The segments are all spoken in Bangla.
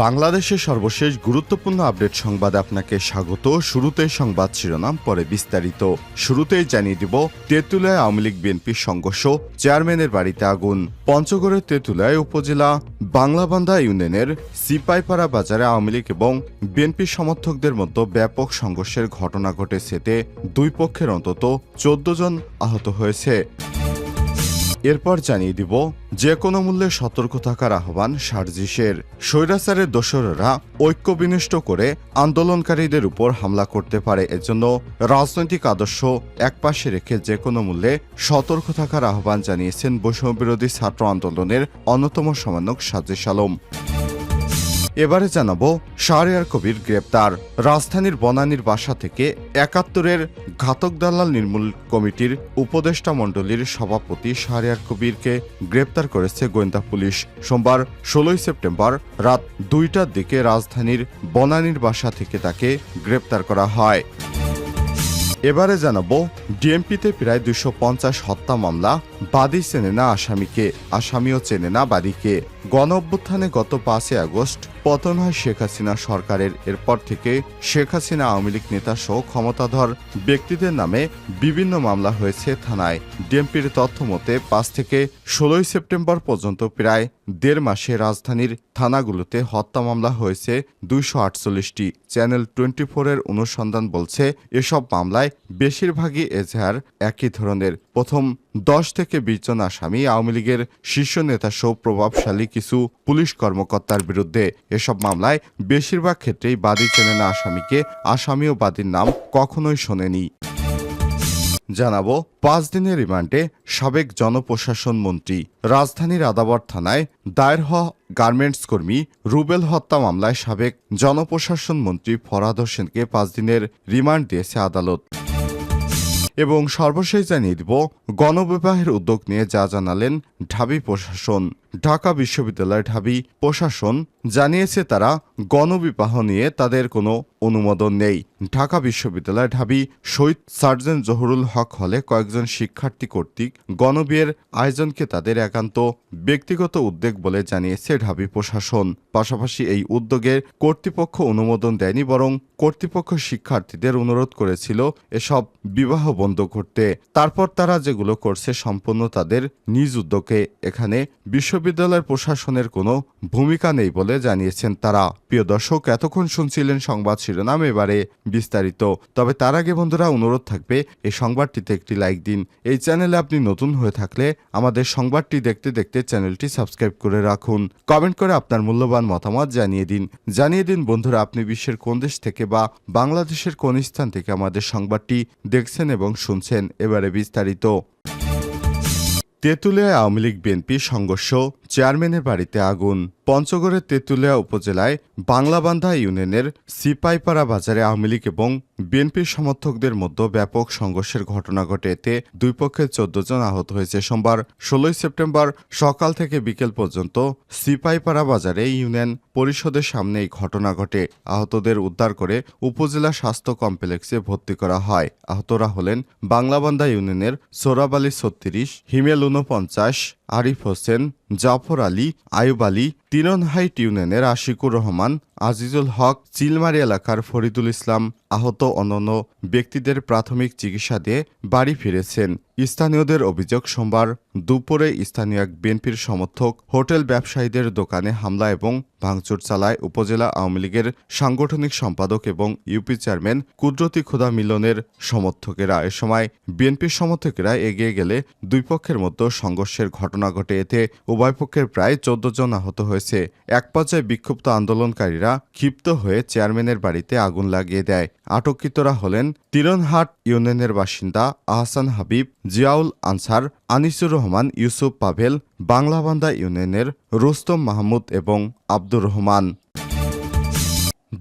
বাংলাদেশের সর্বশেষ গুরুত্বপূর্ণ আপডেট সংবাদে আপনাকে স্বাগত। শুরুতেই সংবাদ শিরোনাম, পরে বিস্তারিত। শুরুতেই জানিয়ে দিব, তেঁতুলিয়ায় আওয়ামী লীগ বিএনপির সংঘর্ষ, চেয়ারম্যানের বাড়িতে আগুন। পঞ্চগড়ের তেঁতুলিয়া উপজেলা বাংলাবান্ধা ইউনিয়নের সিপাইপাড়া বাজারে আওয়ামী লীগ এবং বিএনপি সমর্থকদের মধ্যে ব্যাপক সংঘর্ষের ঘটনা ঘটেছে। এতে দুই পক্ষের অন্তত 14 জন আহত হয়েছে। এরপর জানিয়ে দিব, যে কোনো মূল্যে সতর্ক থাকার আহ্বান সার্জিসের। স্বৈরাচারের দোসরেরা ঐক্য বিনষ্ট করে আন্দোলনকারীদের উপর হামলা করতে পারে, এজন্য রাজনৈতিক আদর্শ একপাশে রেখে যে কোনো মূল্যে সতর্ক থাকার আহ্বান জানিয়েছেন বৈষম্যবিরোধী ছাত্র আন্দোলনের অন্যতম সমন্বয়ক সাজিস আলম। এবারে জানাবো, শাহরিয়ার কবির গ্রেপ্তার। রাজধানীর বনানীর বাসা থেকে ৭১-এর ঘাতক দালাল নির্মূল কমিটির উপদেষ্টা মণ্ডলীর সভাপতি শাহরিয়ার কবিরকে গ্রেপ্তার করেছে গোয়েন্দা পুলিশ। সোমবার ১৬ সেপ্টেম্বর রাত ২টার দিকে রাজধানীর বনানীর বাসা থেকে তাকে গ্রেপ্তার করা হয়। এবারে জানাবো, ডিএমপিতে প্রায় ২৫০ হত্যা মামলা, বাদী চেনে না আসামিকে, আসামিও চেনে না বাদীকে। গণ অভ্যুত্থানে গত ৫ আগস্ট পতন হয় শেখ হাসিনা সরকারের। এরপর থেকে শেখ হাসিনা আওয়ামী লীগ নেতা সহ ক্ষমতাধর ব্যক্তিদের নামে বিভিন্ন মামলা হয়েছে থানায়। ডিএমপির তথ্য মতে ৫ থেকে ১৬ সেপ্টেম্বর পর্যন্ত প্রায় ১.৫ মাসে রাজধানীর থানাগুলোতে হত্যা মামলা হয়েছে ২৪৮টি। চ্যানেল 24-এর অনুসন্ধান বলছে, এসব মামলায় বেশিরভাগই এজাহার একই ধরনের। প্রথম ১০ থেকে ২০ জন আসামি আওয়ামী লীগের শীর্ষ নেতা সহ প্রভাবশালী কিছু পুলিশ কর্মকর্তার বিরুদ্ধে। এসব মামলায় বেশিরভাগ ক্ষেত্রেই বাদী চেনে না আসামিকে, আসামি ও বাদীর নাম কখনোই শোনেনি। জানাবো, ৫ দিনের রিমান্ডে সাবেক জনপ্রশাসন মন্ত্রী। রাজধানীর আদাবর থানায় দায়ের হওয়া গার্মেন্টস কর্মী রুবেল হত্যা মামলায় সাবেক জনপ্রশাসন মন্ত্রী ফরহাদ হোসেনকে ৫ দিনের রিমান্ড দিয়েছে আদালত। এবং সর্বশেষ জানিয়ে দিব, গণবিবাহের উদ্যোগ নিয়ে যা জানালেন ঢাবি প্রশাসন। ঢাকা বিশ্ববিদ্যালয়ের ঢাবি প্রশাসন জানিয়েছে, তারা গণবিবাহ নিয়ে তাদের কোনো অনুমোদন নেই। ঢাকা বিশ্ববিদ্যালয়ের ঢাবি শহীদ সার্জেন্ট জহুরুল হক হলে কয়েকজন শিক্ষার্থী কর্তৃক গণবিয়ের আয়োজনকে তাদের একান্ত ব্যক্তিগত উদ্যোগ বলে জানিয়েছে ঢাবি প্রশাসন। পাশাপাশি এই উদ্যোগের কর্তৃপক্ষ অনুমোদন দেয়নি, বরং কর্তৃপক্ষ শিক্ষার্থীদের অনুরোধ করেছিল এসব বিবাহ বন্ধ করতে। তারপর তারা যেগুলো করছে সম্পূর্ণ তাদের নিজ উদ্যোগে। এখানে বিশ্ববিদ্যালয়ের প্রশাসনের কোনো ভূমিকা নেই বলে জানিয়েছেন তারা। প্রিয় দর্শক, এতক্ষণ শুনছিলেন সংবাদ শিরোনাম, এবারে বিস্তারিত। তবে তার আগে বন্ধুরা, অনুরোধ থাকবে এই সংবাদটিতে একটি লাইক দিন। এই চ্যানেলে আপনি নতুন হয়ে থাকলে আমাদের সংবাদটি দেখতে দেখতে চ্যানেলটি সাবস্ক্রাইব করে রাখুন। কমেন্ট করে আপনার মূল্যবান মতামত জানিয়ে দিন বন্ধুরা, আপনি বিশ্বের কোন দেশ থেকে বা বাংলাদেশের কোন স্থান থেকে আমাদের সংবাদটি দেখছেন এবং শুনছেন। এবারে বিস্তারিত। তেঁতুলিয়ায় আওয়ামী লীগ বিএনপি সংঘর্ষ, চেয়ারম্যানের বাড়িতে আগুন। পঞ্চগড়ের তেঁতুলিয়া উপজেলায় বাংলাবান্ধা ইউনিয়নের সিপাইপাড়া বাজারে আওয়ামী লীগ এবং বিএনপির সমর্থকদের মধ্যে ব্যাপক সংঘর্ষের ঘটনা ঘটে। এতে দুই পক্ষের 14 জন আহত হয়েছে। সোমবার ১৬ সেপ্টেম্বর সকাল থেকে বিকেল পর্যন্ত সিপাইপাড়া বাজারে ইউনিয়ন পরিষদের সামনে এই ঘটনা ঘটে। আহতদের উদ্ধার করে উপজেলা স্বাস্থ্য কমপ্লেক্সে ভর্তি করা হয়। আহতরা হলেন বাংলাবান্ধা ইউনিয়নের সোরাব আলী ৩৬, হিমেল ৪৯, আরিফ হোসেন, জাফর আলী, আয়ুব আলী, তিরনহাইট ইউনিয়নের আশিকুর রহমান, আজিজুল হক, চিলমারি এলাকার ফরিদুল ইসলাম। আহত অন্যান্য ব্যক্তিদের প্রাথমিক চিকিৎসা দিয়ে বাড়ি ফিরেছেন। স্থানীয়দের অভিযোগ, সোমবার দুপুরে স্থানীয় এক বিএনপির সমর্থক হোটেল ব্যবসায়ীদের দোকানে হামলা এবং ভাঙচুর চালায় উপজেলা আওয়ামী লীগের সাংগঠনিক সম্পাদক এবং ইউপি চেয়ারম্যান কুদরতি খোদা মিলনের সমর্থকেরা। এ সময় বিএনপির সমর্থকেরা এগিয়ে গেলে দুই পক্ষের মধ্যে সংঘর্ষের ঘটনা ঘটে। এতে উভয় পক্ষের প্রায় 14 জন আহত হয়েছে। এক পর্যায়ে বিক্ষুব্ধ আন্দোলনকারীরা ক্ষিপ্ত হয়ে চেয়ারম্যানের বাড়িতে আগুন লাগিয়ে দেয়। আটককৃতরা হলেন তিরনহাট ইউনিয়নের বাসিন্দা আহসান হাবিব, জিয়াউল আনসার, আনিসুর রহমান, ইউসুফ পাভেল, বাংলাবান্ধা ইউনিয়নের রুস্তম মাহমুদ এবং আব্দুর রহমান।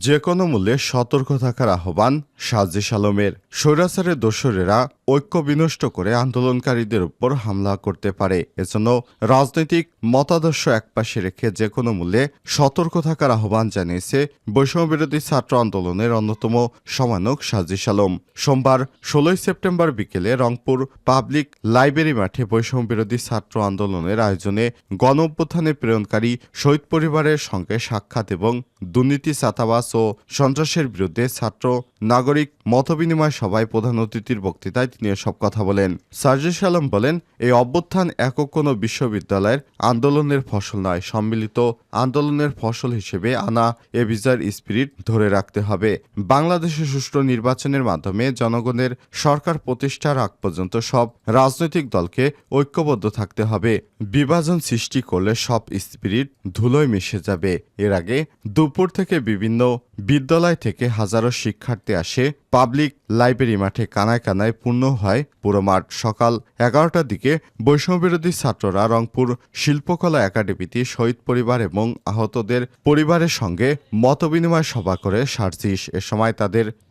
যে কোনো মূল্যে সতর্ক থাকার আহ্বান সাজিশ আলমের। স্বৈরাচারের দোসরেরা ঐক্য বিনষ্ট করে আন্দোলনকারীদের উপর হামলা করতে পারে। এজন্য রাজনৈতিক মতাদর্শ একপাশে রেখে যে কোনো মূল্যে সতর্ক থাকার আহ্বান জানিয়েছে বৈষম্যবিরোধী ছাত্র আন্দোলনের অন্যতম সমন্বয়ক সাজিশ আলম। সোমবার 16 সেপ্টেম্বর বিকেলে রংপুর পাবলিক লাইব্রেরি মাঠে বৈষম্যবিরোধী ছাত্র আন্দোলনের আয়োজনে গণ অভ্যুত্থানে প্রেরণকারী শহীদ পরিবারের সঙ্গে সাক্ষাৎ এবং দুর্নীতি, চাঁদাবাজ ও সন্ত্রাসের বিরুদ্ধে ছাত্র নাগরিক মতবিনিময় সভায় প্রধান অতিথির বক্তৃতায় তিনি এসব কথা বলেন। সাজিশ আলম বলেন, এই অভ্যুত্থান একক কোনো বিশ্ববিদ্যালয়ের আন্দোলনের ফসল নয়, সম্মিলিত আন্দোলনের ফসল হিসেবে আনা এ বিজয়ের স্পিরিট ধরে রাখতে হবে। বাংলাদেশে সুষ্ঠু নির্বাচনের মাধ্যমে জনগণের সরকার প্রতিষ্ঠার আগ পর্যন্ত সব রাজনৈতিক দলকে ঐক্যবদ্ধ থাকতে হবে। বিভাজন সৃষ্টি করলে সব স্পিরিট ধুলোয় মিশে যাবে। এর আগে দুপুর থেকে বিভিন্ন বিদ্যালয় থেকে হাজারো শিক্ষার্থী আসে পাবলিক লাইব্রেরি মাঠে। কানায় কানায় পূর্ণ হয় পুরো মাঠ। সকাল 11টার দিকে বৈষম্যবিরোধী ছাত্ররা রংপুর শিল্পকলা একাডেমিতে শহীদ পরিবার এবং আহতদের পরিবারের সঙ্গে মতবিনিময় সভা করে সার্জিস। এ সময়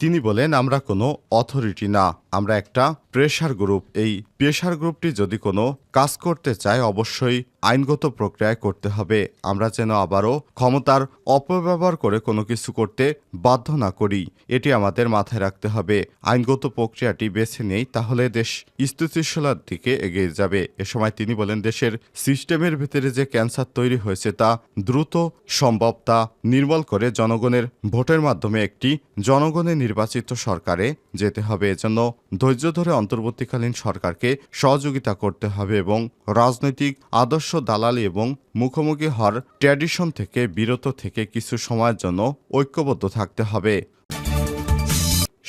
তিনি বলেন, আমরা কোনো অথরিটি না, আমরা একটা প্রেশার গ্রুপ। এই প্রেশার গ্রুপটি যদি কোনো কাজ করতে চায় অবশ্যই আইনগত প্রক্রিয়ায় করতে হবে। আমরা যেন আবারও ক্ষমতার অপব্যবহার করে কোনো কিছু করতে বাধ্য না করি, এটি আমাদের মাথায় রাখতে হবে। আইনগত প্রক্রিয়াটি বেছে নেই, তাহলে দেশ স্থিতিশীলতার দিকে এগিয়ে যাবে। এ সময় তিনি বলেন, দেশের সিস্টেমের ভিতরে যে ক্যান্সার তৈরি হয়েছে তা দ্রুত সম্ভব তা নির্মূল করে জনগণের ভোটের মাধ্যমে একটি জনগণের নির্বাচিত সরকারে যেতে হবে। এজন্য ধৈর্য ধরে অন্তর্বর্তীকালীন সরকারকে সহযোগিতা করতে হবে এবং রাজনৈতিক আদর্শ দালালি এবং মুখোমুখি হওয়ার ট্র্যাডিশন থেকে বিরত থেকে কিছু সময়ের জন্য ঐক্যবদ্ধ থাকতে হবে।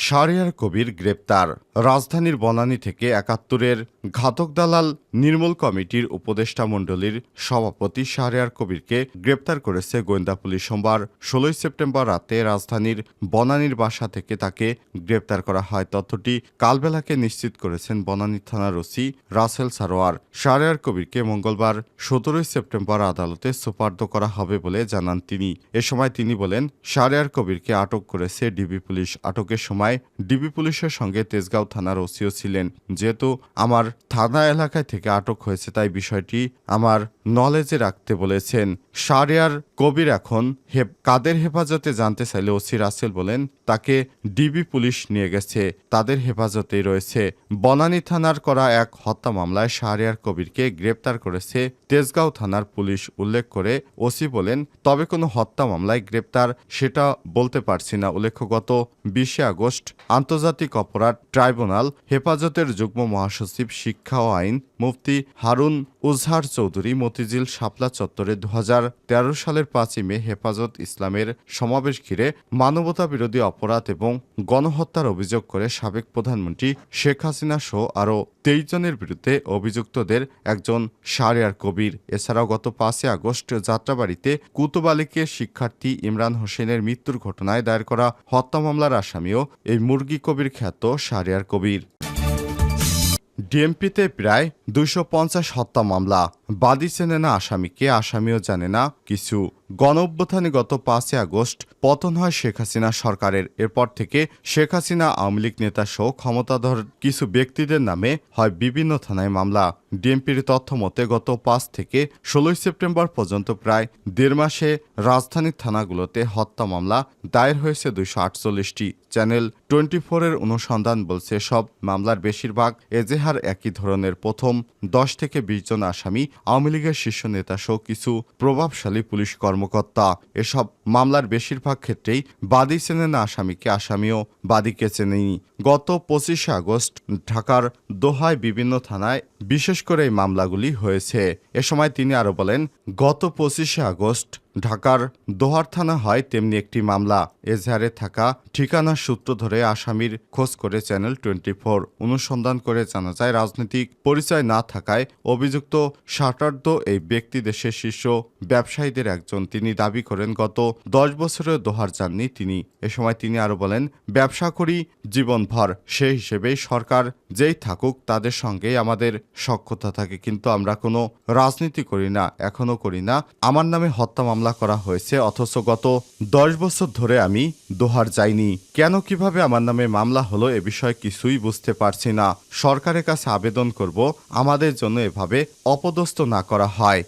শাহরিয়ার কবির গ্রেপ্তার। রাজধানীর বনানী থেকে ৭১-এর ঘাতক দালাল নির্মূল কমিটির উপদেষ্টা মণ্ডলীর সভাপতি শাহরিয়ার কবিরকে গ্রেপ্তার করেছে গোয়েন্দা পুলিশ। সোমবার 16 সেপ্টেম্বর রাতে রাজধানীর বনানীর বাসা থেকে তাকে গ্রেপ্তার করা হয়। তথ্যটি কালবেলাকে নিশ্চিত করেছেন বনানী থানার ওসি রাসেল সারোয়ার। শাহরিয়ার কবিরকে মঙ্গলবার 17 সেপ্টেম্বর আদালতে সোপর্দ করা হবে বলে জানান তিনি। এ সময় তিনি বলেন, শাহরিয়ার কবিরকে আটক করেছে ডিবি পুলিশ। আটকের সময় ডিবি পুলিশের সঙ্গে তেজগাঁও থানার ওসিও ছিলেন। যেহেতু আমার থানা এলাকায় থেকে আটক হয়েছে তাই বিষয়টি আমার নলেজে রাখতে বলেছেন। শাহরিয়ার কবির এখন কাদের হেফাজতে জানতে চাইলে ওসি রাসেল বলেন, তাকে ডিবি পুলিশ নিয়ে গেছে, তাদের হেফাজতেই রয়েছে। বনানী থানার করা এক হত্যা মামলায় শাহরিয়ার কবিরকে গ্রেপ্তার করেছে তেজগাঁও থানার পুলিশ উল্লেখ করে ওসি বলেন, তবে কোনো হত্যা মামলায় গ্রেপ্তার সেটা বলতে পারছি না। উল্লেখ্য, গত 20 আগস্ট আন্তর্জাতিক অপরাধ ট্রাইব্যুনাল হেফাজতের যুগ্ম মহাসচিব শিক্ষা ও আইন মুফতি হারুন উজহার চৌধুরী মতিঝিল শাপলা চত্বরে 2013 সালের 5 মে হেফাজত ইসলামের সমাবেশ ঘিরে মানবতা বিরোধী অপরাধ এবং গণহত্যার অভিযোগ করে সাবেক প্রধানমন্ত্রী শেখ হাসিনা সহ আরও 23 জনের বিরুদ্ধে অভিযুক্তদের একজন শাহরিয়ার কবির। এছাড়াও গত 5 আগস্ট যাত্রাবাড়িতে কুতুব আলীকে শিক্ষার্থী ইমরান হোসেনের মৃত্যুর ঘটনায় দায়ের করা হত্যা মামলার আসামিও এই মুরগি কবির খ্যাত শাহরিয়ার কবির। ডিএমপিতে প্রায় 250 হত্যা মামলা, বাদী চেনে না আসামিকে, আসামিও জানে না কিছু। গণঅভ্যুত্থানে গত 5 আগস্ট পতন হয় শেখ হাসিনা সরকারের। এরপর থেকে শেখ হাসিনা আওয়ামী লীগ নেতা সহ ক্ষমতাধর কিছু ব্যক্তিদের নামে হয় বিভিন্ন থানায় মামলা। ডিএমপির তথ্য মতে গত 5 থেকে 16 সেপ্টেম্বর পর্যন্ত প্রায় 1.5 মাসে রাজধানীর থানাগুলোতে হত্যা মামলা দায়ের হয়েছে 248টি। চ্যানেল 24-এর অনুসন্ধান বলছে, সব মামলার বেশিরভাগ এজেহার একই ধরনের। প্রথম 10 থেকে 20 জন আসামি আওয়ামী লীগের শীর্ষ নেতা সহ কিছু প্রভাবশালী পুলিশ কর্মকর্তা। এসব মামলার বেশিরভাগ ক্ষেত্রেই বাদী চেনে না আসামিকে, আসামিও বাদীকে চেনেনি। গত 25 আগস্ট ঢাকার দোহায় বিভিন্ন থানায় বিশেষ করে এই মামলাগুলি হয়েছে। এ সময় তিনি আরও বলেন, গত 25 আগস্ট ঢাকার দোহার থানা হয় তেমনি একটি মামলা। এজাহারে থাকা ঠিকানার সূত্র ধরে আসামির খোঁজ করে চ্যানেল 24 অনুসন্ধান করে জানা যায়, রাজনৈতিক পরিচয় না থাকায় অভিযুক্ত শাটার্দ এই ব্যক্তি দেশের শীর্ষ ব্যবসায়ীদের একজন। তিনি দাবি করেন গত 10 বছরের দোহার যাননি তিনি। এ সময় তিনি আরও বলেন, ব্যবসা করি জীবনভর, সেই হিসেবেই সরকার যেই থাকুক তাদের সঙ্গেই আমাদের সখ্যতা থাকে, কিন্তু আমরা কোনো রাজনীতি করি না, এখনো করি না। আমার নামে হত্যা মামলা মামলা করা হয়েছে, অথচ গত 10 বছর ধরে আমি দোহার যাইনি। কেন কিভাবে আমার নামে মামলা হলো এ বিষয়ে কিছুই বুঝতে পারছি না। সরকারের কাছে আবেদন করব আমাদের জন্য এভাবে অপদস্থ না করা হয়।